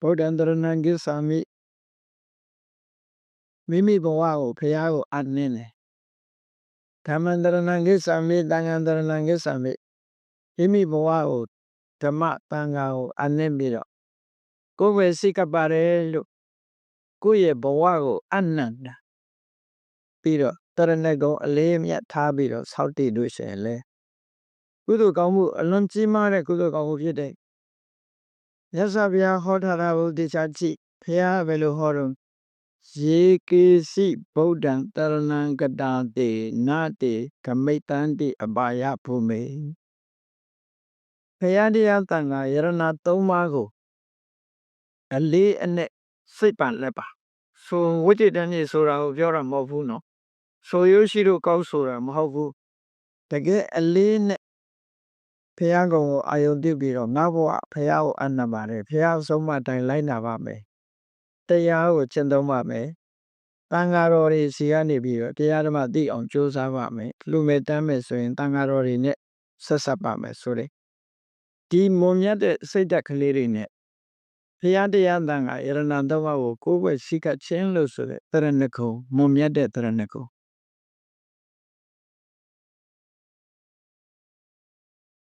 ဗုဒ္ဓံတရဏံဂစ္ဆာမိမိမိဘဝကိုဘုရားကိုအနှင်းတယ်ဓမ္မံတရဏံဂစ္ဆာမိသံဃံတရဏံဂစ္ဆာမိမိမိဘဝကိုဓမ္မသံဃာကိုအနှင်းပြီးတော့ကိုယ်ပဲစိတ်ကပ်ပါတယ်လို့ကိုယ့်ရဲ့ဘဝကိုအနှံ့တာပြီးတော့တရဏဂုံအလေးအမြတ်ထားပြီးတော့ဆောက်တည်လို့ရှိရင်လေကုသိုလ်ကောင်းမှုအလွန်ကြီးမားတဲ့ကုသိုလ်ကောင်းမှုဖြစ်တဲ့မြတ်စွာဘုရားဟောထားတာကိုတရားကြည့်ဘုရားဘယ်လိုဟောတော့ယေကေစီဗုဒ္ဓံတရဏံကတာတေနတေဂမိတ္တန္တိအပါယဘုမေဘုရားတရားတန်ခါယရဏသုံးပါးကိုအလေးအနက်စိတ်ပန်လက်ပါဆိုဝိจิတန်ကြီးဆိုတာကိုပြောတာမဟုတ်ဘူးနော်ဆိုရိုးရှိလို့ကောက်ဆိုတာမဟုတ်ဘူးတကယ်အလေးနဲ့ဘုရားကုံကိုအာယုံပြုပြီးတော့ငါဘဝဘုရားကိုအနှံပါတယ်ဘုရားဆုံးမတိုင်းလိုက်နာပါမယ်တရားကိုကျင့်သုံးပါမယ်တန်ဃာတော်တွေစီကနေပြီးတော့တရားဓမ္မသိအောင်ကြိုးစားပါမယ်လူမဲ့တမ်းမယ်ဆိုရင်တန်ဃာတော်တွေနဲ့ဆက်ဆက်ပါမယ်ဆိုတဲ့ဒီမွန်မြတ်တဲ့စိတ်ဓာတ်ကလေးတွေနဲ့ဘုရားတရားတန်ခါယရဏသုံးပါးကိုကိုယ်ွယ်ရှိကခြင်းလို့ဆိုတဲ့တရဏဂုံမွန်မြတ်တဲ့တရဏဂုံ